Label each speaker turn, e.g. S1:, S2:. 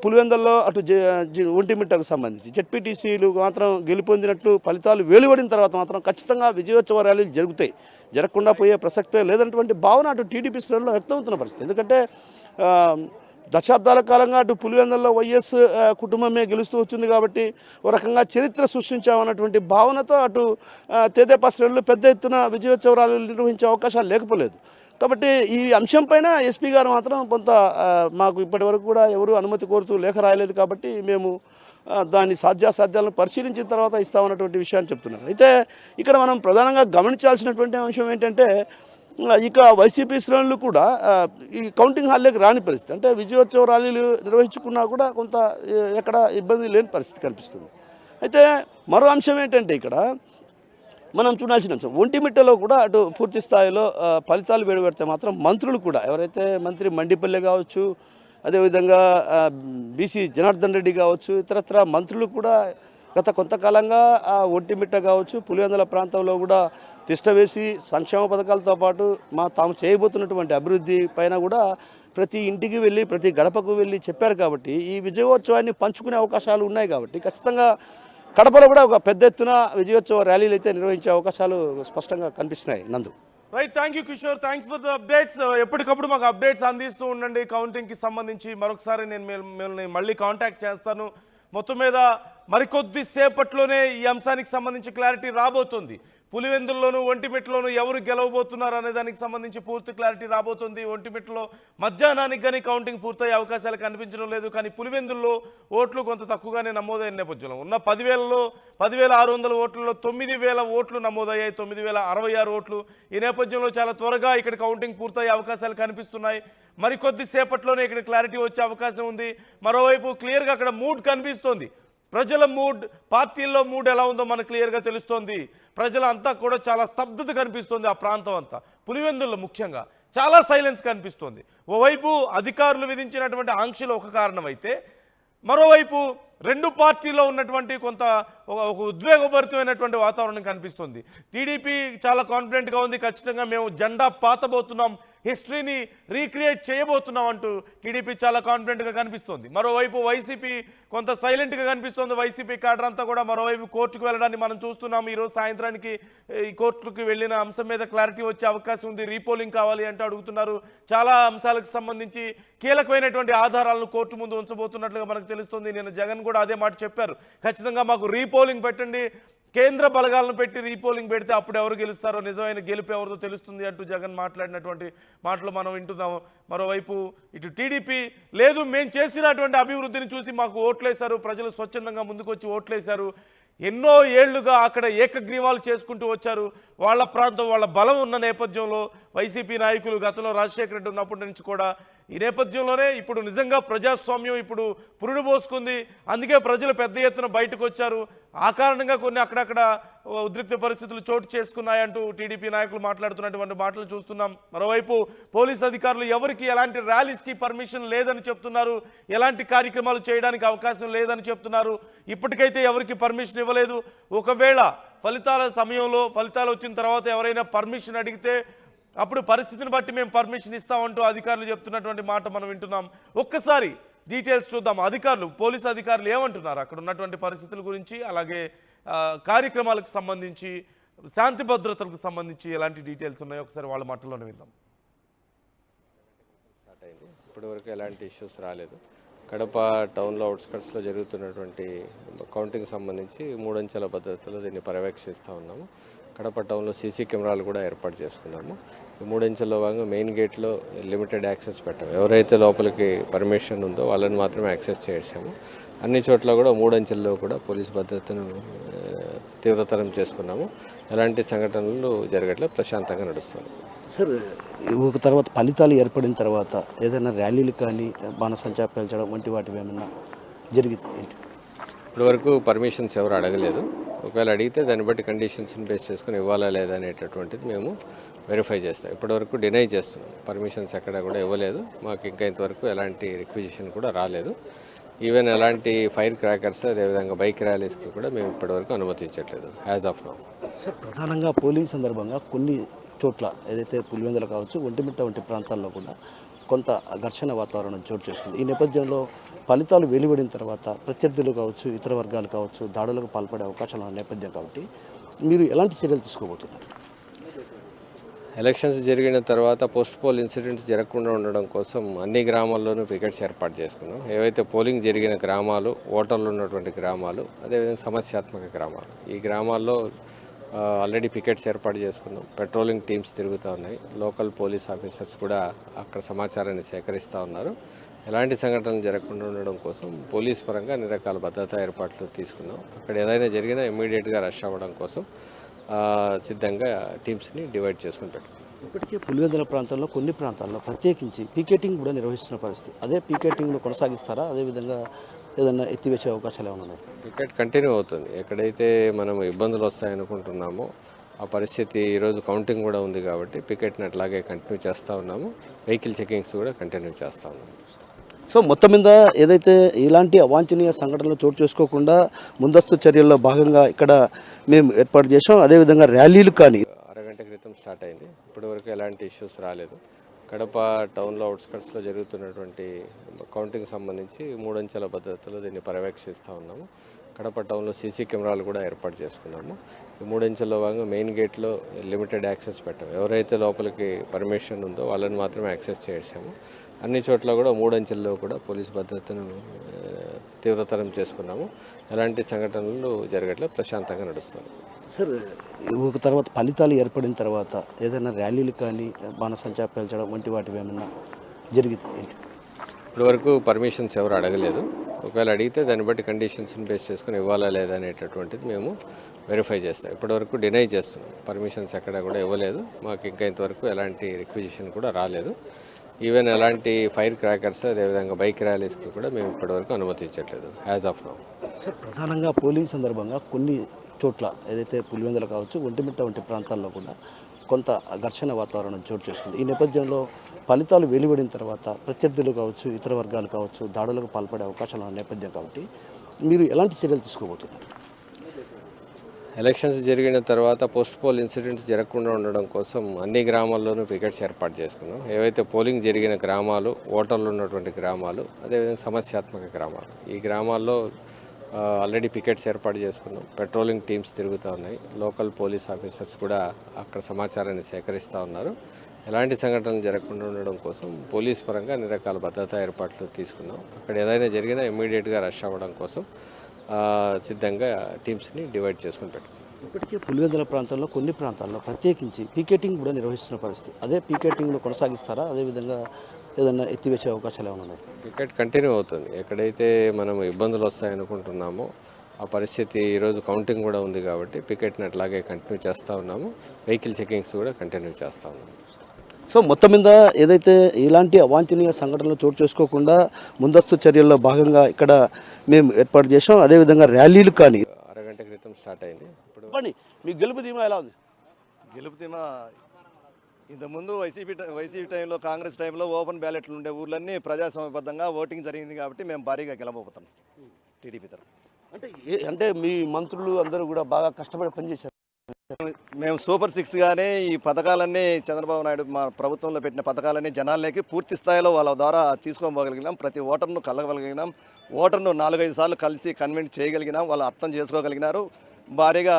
S1: పులివెందుల్లో అటు ఒంటిమిట్టకు సంబంధించి జెడ్పీటీసీలు మాత్రం గెలుపొందినట్లు ఫలితాలు వెలువడిన తర్వాత మాత్రం ఖచ్చితంగా విజయోత్సవ ర్యాలీలు జరుగుతాయి, జరగకుండా పోయే ప్రసక్తే లేదన్నటువంటి భావన అటు టీడీపీ శ్రేణుల్లో వ్యక్తమవుతున్న పరిస్థితి. ఎందుకంటే దశాబ్దాల కాలంగా అటు పులివెందుల్లో వైఎస్ కుటుంబమే గెలుస్తూ వచ్చింది కాబట్టి ఒక రకంగా చరిత్ర సృష్టించామన్నటువంటి భావనతో అటు తెదేపా శ్రేణులు పెద్ద ఎత్తున విజయోత్సవ ర్యాలీలు నిర్వహించే అవకాశాలు లేకపోలేదు. కాబట్టి ఈ అంశం పైన ఎస్పీ గారు మాత్రం కొంత మాకు ఇప్పటి వరకు కూడా ఎవరు అనుమతి కోరుతూ లేఖ రాయలేదు కాబట్టి మేము దాని సాధ్యాసాధ్యాలను పరిశీలించిన తర్వాత ఇస్తామన్నటువంటి విషయాన్ని చెప్తున్నారు. అయితే ఇక్కడ మనం ప్రధానంగా గమనించాల్సినటువంటి అంశం ఏంటంటే ఇక వైసీపీ శ్రేణులు కూడా ఈ కౌంటింగ్ హాల్లోకి రాని పరిస్థితి, అంటే విజయోత్సవ ర్యాలీలు నిర్వహించుకున్నా కూడా కొంత ఎక్కడ ఇబ్బంది లేని పరిస్థితి కనిపిస్తుంది. అయితే మరో అంశం ఏంటంటే ఇక్కడ మనం చూడాల్సిన అంశం ఒంటిమిట్టలో కూడా అటు పూర్తి స్థాయిలో ఫలితాలు వెలువడితే మాత్రం మంత్రులు కూడా ఎవరైతే మంత్రి మండిపల్లె కావచ్చు, అదేవిధంగా బీసీ జనార్దన్ రెడ్డి కావచ్చు, ఇతరత్ర మంత్రులు కూడా గత కొంతకాలంగా ఒంటిమిట్ట కావచ్చు పులివెందుల ప్రాంతంలో కూడా తిష్టవేసి సంక్షేమ పథకాలతో పాటు తాము చేయబోతున్నటువంటి అభివృద్ధి పైన కూడా ప్రతి ఇంటికి వెళ్ళి ప్రతి గడపకు వెళ్ళి చెప్పారు. కాబట్టి ఈ విజయోత్సవాన్ని పంచుకునే అవకాశాలు ఉన్నాయి. కాబట్టి ఖచ్చితంగా కడపలో కూడా ఒక పెద్ద ఎత్తున విజయోత్సవ ర్యాలీలు అయితే నిర్వహించే అవకాశాలు స్పష్టంగా కనిపిస్తున్నాయి. నందు
S2: right, thank you Kishore, thanks for the updates. ఎప్పటికప్పుడు మాకు అప్డేట్స్ అందిస్తూ ఉండండి. కౌంటింగ్కి సంబంధించి మరొకసారి నేను మిమ్మల్ని మళ్ళీ కాంటాక్ట్ చేస్తాను. మొత్తం మీద మరికొద్ది సేపట్లోనే ఈ అంశానికి సంబంధించి క్లారిటీ రాబోతుంది. పులివెందుల్లోనూ ఒంటిమిట్టలోనూ ఎవరు గెలవబోతున్నారు అనే దానికి సంబంధించి పూర్తి క్లారిటీ రాబోతుంది. ఒంటిమిట్టలో మధ్యాహ్నానికి కానీ కౌంటింగ్ పూర్తయ్యే అవకాశాలు కనిపించడం లేదు. కానీ పులివెందుల్లో ఓట్లు కొంత తక్కువగానే నమోదైన నేపథ్యంలో ఉన్న 10,600 ఓట్లలో 9,000 ఓట్లు నమోదయ్యాయి, 9,066 ఓట్లు. ఈ నేపథ్యంలో చాలా త్వరగా ఇక్కడ కౌంటింగ్ పూర్తయ్యే అవకాశాలు కనిపిస్తున్నాయి. మరికొద్ది సేపట్లోనే ఇక్కడ క్లారిటీ వచ్చే అవకాశం ఉంది. మరోవైపు క్లియర్గా అక్కడ మూడ్ కనిపిస్తోంది. ప్రజల మూడ్, పార్టీల్లో మూడ్ ఎలా ఉందో మనకు క్లియర్గా తెలుస్తోంది. ప్రజలంతా కూడా చాలా స్తబ్దత కనిపిస్తుంది. ఆ ప్రాంతం అంతా పులివెందుల్లో ముఖ్యంగా చాలా సైలెన్స్ కనిపిస్తుంది. ఓవైపు అధికారులు విధించినటువంటి ఆంక్షలు ఒక కారణం అయితే, మరోవైపు రెండు పార్టీల్లో ఉన్నటువంటి కొంత ఒక ఉద్వేగభరితమైనటువంటి వాతావరణం కనిపిస్తుంది. టీడీపీ చాలా కాన్ఫిడెంట్గా ఉంది, ఖచ్చితంగా మేము జెండా పాతబోతున్నాం, హిస్టరీని రీక్రియేట్ చేయబోతున్నాం అంటూ టీడీపీ చాలా కాన్ఫిడెంట్గా కనిపిస్తుంది. మరోవైపు వైసీపీ కొంత సైలెంట్గా కనిపిస్తుంది. వైసీపీ క్యాడర్ అంతా కూడా మరోవైపు కోర్టుకు వెళ్ళడాన్ని మనం చూస్తున్నాం. ఈరోజు సాయంత్రానికి ఈ కోర్టుకు వెళ్ళిన అంశం మీద క్లారిటీ వచ్చే అవకాశం ఉంది. రీపోలింగ్ కావాలి అంటూ అడుగుతున్నారు. చాలా అంశాలకు సంబంధించి కీలకమైనటువంటి ఆధారాలను కోర్టు ముందు ఉంచబోతున్నట్లుగా మనకు తెలుస్తుంది. నేను జగన్ కూడా అదే మాట చెప్పారు, ఖచ్చితంగా మాకు రీపోలింగ్ పెట్టండి, కేంద్ర బలగాలను పెట్టి రీపోలింగ్ పెడితే అప్పుడు ఎవరు గెలుస్తారో, నిజమైన గెలుపు ఎవరితో తెలుస్తుంది అంటూ జగన్ మాట్లాడినటువంటి మాటలు మనం వింటున్నాము. మరోవైపు ఇటు టీడీపీ లేదు, మేము చేసినటువంటి అభివృద్ధిని చూసి మాకు ఓట్లేశారు, ప్రజలు స్వచ్ఛందంగా ముందుకు వచ్చి ఓట్లేశారు, ఎన్నో ఏళ్లుగా అక్కడ ఏకగ్రీవాలు చేసుకుంటూ వచ్చారు, వాళ్ళ ప్రాంతం వాళ్ళ బలం ఉన్న నేపథ్యంలో వైసీపీ నాయకులు గతంలో రాజశేఖర రెడ్డి ఉన్నప్పటి నుంచి కూడా ఈ నేపథ్యంలోనే ఇప్పుడు నిజంగా ప్రజాస్వామ్యం ఇప్పుడు పురుడు పోసుకుంది. అందుకే ప్రజలు పెద్ద ఎత్తున బయటకు వచ్చారు. ఆ కారణంగా కొన్ని అక్కడక్కడ ఉద్రిక్త పరిస్థితులు చోటు చేసుకున్నాయంటూ టీడీపీ నాయకులు మాట్లాడుతున్నటువంటి మాటలు చూస్తున్నాం. మరోవైపు పోలీస్ అధికారులు ఎవరికి ఎలాంటి ర్యాలీస్కి పర్మిషన్ లేదని చెప్తున్నారు, ఎలాంటి కార్యక్రమాలు చేయడానికి అవకాశం లేదని చెప్తున్నారు. ఇప్పటికైతే ఎవరికి పర్మిషన్ ఇవ్వలేదు. ఒకవేళ ఫలితాల సమయంలో ఫలితాలు వచ్చిన తర్వాత ఎవరైనా పర్మిషన్ అడిగితే అప్పుడు పరిస్థితిని బట్టి మేము పర్మిషన్ ఇస్తామంటూ అధికారులు చెప్తున్నటువంటి మాట మనం వింటున్నాం. ఒక్కసారి డీటెయిల్స్ చూద్దాం. అధికారులు, పోలీసు అధికారులు ఏమంటున్నారు అక్కడ ఉన్నటువంటి పరిస్థితుల గురించి, అలాగే కార్యక్రమాలకు సంబంధించి, శాంతి భద్రతలకు సంబంధించి ఎలాంటి డీటెయిల్స్ ఉన్నాయో ఒకసారి వాళ్ళ మాటల్లోనే విందాం.
S3: స్టార్ట్ అయింది, ఇప్పటివరకు ఎలాంటి ఇష్యూస్ రాలేదు. కడప టౌన్లో అవుట్స్కట్స్లో జరుగుతున్నటువంటి కౌంటింగ్ సంబంధించి 3 అంచెల భద్రతలో దీన్ని పర్యవేక్షిస్తూ ఉన్నాము. కడప టౌన్లో సీసీ కెమెరాలు కూడా ఏర్పాటు చేసుకున్నాము. ఈ 3 అంచెల్లో భాగంగా మెయిన్ గేట్లో లిమిటెడ్ యాక్సెస్ పెట్టాము. ఎవరైతే లోపలికి పర్మిషన్ ఉందో వాళ్ళని మాత్రమే యాక్సెస్ చేసాము. అన్ని చోట్ల కూడా 3 అంచెల్లో కూడా పోలీస్ భద్రతను తీవ్రతరం చేసుకున్నాము. ఎలాంటి సంఘటనలు జరగట్లేదు, ప్రశాంతంగా నడుస్తాము.
S1: సార్, ఒక తర్వాత ఫలితాలు ఏర్పడిన తర్వాత ఏదైనా ర్యాలీలు కానీ బాణసంచా పేల్చడం వంటి వాటివి ఏమన్నా జరిగింది?
S3: ఇప్పటివరకు పర్మిషన్స్ ఎవరు అడగలేదు. ఒకవేళ అడిగితే దాన్ని బట్టి కండిషన్స్ని బేస్ చేసుకుని ఇవ్వాలా లేదా అనేటటువంటిది మేము వెరిఫై చేస్తాం. ఇప్పటివరకు డినై చేస్తున్నాం, పర్మిషన్స్ ఎక్కడ కూడా ఇవ్వలేదు. మాకు ఇంకా ఇంతవరకు ఎలాంటి రిక్విజిషన్ కూడా రాలేదు. ఈవెన్ ఎలాంటి ఫైర్ క్రాకర్స్ అదేవిధంగా బైక్ ర్యాలీస్కి కూడా మేము ఇప్పటివరకు అనుమతించట్లేదు యాజ్ ఆఫ్ నౌ.
S1: సార్, ప్రధానంగా పోలింగ్ సందర్భంగా కొన్ని చోట్ల ఏదైతే పులివెందులు కావచ్చు, ఒంటిమిట్ట వంటి ప్రాంతాల్లో కూడా కొంత ఘర్షణ వాతావరణం చోటు చేసుకుంది. ఈ నేపథ్యంలో ఫలితాలు వెలువడిన తర్వాత ప్రత్యర్థులు కావచ్చు, ఇతర వర్గాలు కావచ్చు, దాడులకు పాల్పడే అవకాశాలు ఉన్న నేపథ్యం కాబట్టి మీరు ఎలాంటి చర్యలు తీసుకోబోతున్నారు?
S3: ఎలక్షన్స్ జరిగిన తర్వాత పోస్ట్ పోల్ ఇన్సిడెంట్స్ జరగకుండా ఉండడం కోసం అన్ని గ్రామాల్లోనూ పికెట్స్ ఏర్పాటు చేసుకున్నాం. ఏవైతే పోలింగ్ జరిగిన గ్రామాలు, ఓటర్లు ఉన్నటువంటి గ్రామాలు, అదేవిధంగా సమస్యాత్మక గ్రామాలు, ఈ గ్రామాల్లో ఆల్రెడీ పికెట్స్ ఏర్పాటు చేసుకున్నాం. పెట్రోలింగ్ టీమ్స్ తిరుగుతూ ఉన్నాయి. లోకల్ పోలీస్ ఆఫీసర్స్ కూడా అక్కడ సమాచారాన్ని సేకరిస్తూ ఉన్నారు. ఎలాంటి సంఘటనలు జరగకుండా ఉండడం కోసం పోలీస్ పరంగా అన్ని రకాల భద్రతా ఏర్పాట్లు తీసుకున్నాం. అక్కడ ఏదైనా జరిగినా ఇమ్మీడియట్గా రష్ అవ్వడం కోసం సిద్ధంగా టీమ్స్ని డివైడ్ చేసుకుని పెట్టుకున్నాం.
S1: ఇప్పటికే పులివెందుల ప్రాంతంలో కొన్ని ప్రాంతాల్లో ప్రత్యేకించి పీకెటింగ్ కూడా నిర్వహిస్తున్న పరిస్థితి. అదే పీకెటింగ్ను కొనసాగిస్తారా? అదేవిధంగా ఏదైనా ఎత్తివేసే అవకాశాలు ఏమైనా ఉన్నాయి?
S3: పికెట్ కంటిన్యూ అవుతుంది. ఎక్కడైతే మనం ఇబ్బందులు వస్తాయనుకుంటున్నామో ఆ పరిస్థితి ఈరోజు కౌంటింగ్ కూడా ఉంది కాబట్టి పికెట్ని అట్లాగే కంటిన్యూ చేస్తూ ఉన్నాము. వెహికల్ చెకింగ్స్ కూడా కంటిన్యూ చేస్తూ ఉన్నాము.
S1: సో మొత్తం మీద ఏదైతే ఇలాంటి అవాంఛనీయ సంఘటనలు చోటు చేసుకోకుండా ముందస్తు చర్యల్లో భాగంగా ఇక్కడ మేము ఏర్పాటు చేసాం. అదేవిధంగా ర్యాలీలు కానీ
S3: అరగంట క్రితం స్టార్ట్ అయింది. ఇప్పటివరకు ఎలాంటి ఇష్యూస్ రాలేదు. కడప టౌన్లో అవుట్స్కట్స్లో జరుగుతున్నటువంటి కౌంటింగ్ సంబంధించి 3 అంచెల భద్రతలో దీన్ని పర్యవేక్షిస్తూ ఉన్నాము. కడప టౌన్లో సీసీ కెమెరాలు కూడా ఏర్పాటు చేసుకున్నాము. ఈ 3 అంచెల్లో భాగంగా మెయిన్ గేట్లో లిమిటెడ్ యాక్సెస్ పెట్టాము. ఎవరైతే లోపలికి పర్మిషన్ ఉందో వాళ్ళని మాత్రమే యాక్సెస్ చేసాము. అన్ని చోట్ల కూడా 3 అంచెల్లో కూడా పోలీస్ భద్రతను తీవ్రతరం చేసుకున్నాము. ఎలాంటి సంఘటనలు జరగట్లేదు, ప్రశాంతంగా నడుస్తుంది.
S1: సార్ ఒక తర్వాత ఫలితాలు ఏర్పడిన తర్వాత ఏదైనా ర్యాలీలు కానీ బాణసంచా పేల్చడం వంటి వాటివి ఏమన్నా జరిగింది ఏంటి?
S3: ఇప్పటివరకు పర్మిషన్స్ ఎవరు అడగలేదు. ఒకవేళ అడిగితే దాన్ని బట్టి కండిషన్స్ని బేస్ చేసుకుని ఇవ్వాలా లేదా అనేటటువంటిది మేము వెరిఫై చేస్తాం. ఇప్పటివరకు డినై చేస్తున్నాం. పర్మిషన్స్ ఎక్కడ కూడా ఇవ్వలేదు. మాకు ఇంకా ఇంతవరకు ఎలాంటి రిక్విజిషన్ కూడా రాలేదు. ఈవెన్ ఎలాంటి ఫైర్ క్రాకర్స్ అదేవిధంగా బైక్ ర్యాలీస్కి కూడా మేము ఇప్పటివరకు అనుమతించట్లేదు యాజ్ ఆఫ్ నౌ.
S1: సార్ ప్రధానంగా పోలింగ్ సందర్భంగా కొన్ని చోట్ల ఏదైతే పులివెందులు కావచ్చు, ఒంటిమిట్ట వంటి ప్రాంతాల్లో కూడా కొంత ఘర్షణ వాతావరణం చోటు చేసుకుంది. ఈ నేపథ్యంలో ఫలితాలు వెలువడిన తర్వాత ప్రత్యర్థులు కావచ్చు, ఇతర వర్గాలు కావచ్చు, దాడులకు పాల్పడే అవకాశాలు ఉన్న నేపథ్యం కాబట్టి మీరు ఎలాంటి చర్యలు తీసుకోబోతున్నారు?
S3: ఎలక్షన్స్ జరిగిన తర్వాత పోస్ట్ పోల్ ఇన్సిడెంట్స్ జరగకుండా ఉండడం కోసం అన్ని గ్రామాల్లోనూ పికెట్స్ ఏర్పాటు చేసుకున్నాం. ఏవైతే పోలింగ్ జరిగిన గ్రామాలు, ఓటర్లు ఉన్నటువంటి గ్రామాలు, అదేవిధంగా సమస్యాత్మక గ్రామాలు, ఈ గ్రామాల్లో ఆల్రెడీ పికెట్స్ ఏర్పాటు చేసుకున్నాం. పెట్రోలింగ్ టీమ్స్ తిరుగుతూ ఉన్నాయి. లోకల్ పోలీస్ ఆఫీసర్స్ కూడా అక్కడ సమాచారాన్ని సేకరిస్తూ ఉన్నారు. ఎలాంటి సంఘటనలు జరగకుండా ఉండడం కోసం పోలీస్ పరంగా అన్ని రకాల భద్రతా ఏర్పాట్లు తీసుకున్నాం. అక్కడ ఏదైనా జరిగినా ఇమ్మీడియట్గా రష్ అవ్వడం కోసం సిద్ధంగా టీమ్స్ని డివైడ్ చేసుకుని పెట్టుకున్నాం.
S1: ఇప్పటికే పులివెందుల ప్రాంతంలో కొన్ని ప్రాంతాల్లో ప్రత్యేకించి పీకెటింగ్ కూడా నిర్వహిస్తున్న పరిస్థితి. అదే పీకెటింగ్ను కొనసాగిస్తారా? అదేవిధంగా ఏదైనా ఎత్తివేసే అవకాశాలు ఏమైనా ఉన్నాయి?
S3: పికెట్ కంటిన్యూ అవుతుంది. ఎక్కడైతే మనం ఇబ్బందులు వస్తాయనుకుంటున్నామో ఆ పరిస్థితి ఈరోజు కౌంటింగ్ కూడా ఉంది కాబట్టి పికెట్ని అట్లాగే కంటిన్యూ చేస్తూ ఉన్నాము. వెహికల్ చెకింగ్స్ కూడా కంటిన్యూ చేస్తూ ఉన్నాము.
S1: సో మొత్తం మీద ఏదైతే ఇలాంటి అవాంఛనీయ సంఘటనలు చోటు చేసుకోకుండా ముందస్తు చర్యల్లో భాగంగా ఇక్కడ మేము ఏర్పాటు చేసాం. అదేవిధంగా ర్యాలీలు కానీ
S3: అరగంట క్రితం స్టార్ట్ అయింది. ఇప్పుడు
S1: చెప్పండి, మీ గెలుపు ధీమా ఎలా ఉంది?
S4: గెలుపు ధీమా ఇంతకుముందు వైసీపీ టైంలో, కాంగ్రెస్ టైంలో ఓపెన్ బ్యాలెట్లు ఉండే ఊర్లన్నీ ప్రజాస్వామ్యబద్ధంగా ఓటింగ్ జరిగింది కాబట్టి మేము భారీగా గెలవబోతున్నాం టీడీపీ తరఫున.
S1: అంటే మీ మంత్రులు అందరూ కూడా బాగా కష్టపడి పనిచేశారు.
S4: మేము సూపర్ 6 గానే ఈ పథకాలన్నీ చంద్రబాబు నాయుడు మా ప్రభుత్వంలో పెట్టిన పథకాలన్నీ జనాల్లోకి పూర్తి స్థాయిలో వాళ్ళ ద్వారా తీసుకోగలిగినాం. ప్రతి ఓటర్ను కలగగలిగినాం. ఓటర్ను 4-5 సార్లు కలిసి కన్విన్స్ చేయగలిగినాం. వాళ్ళు అర్థం చేసుకోగలిగినారు. భారీగా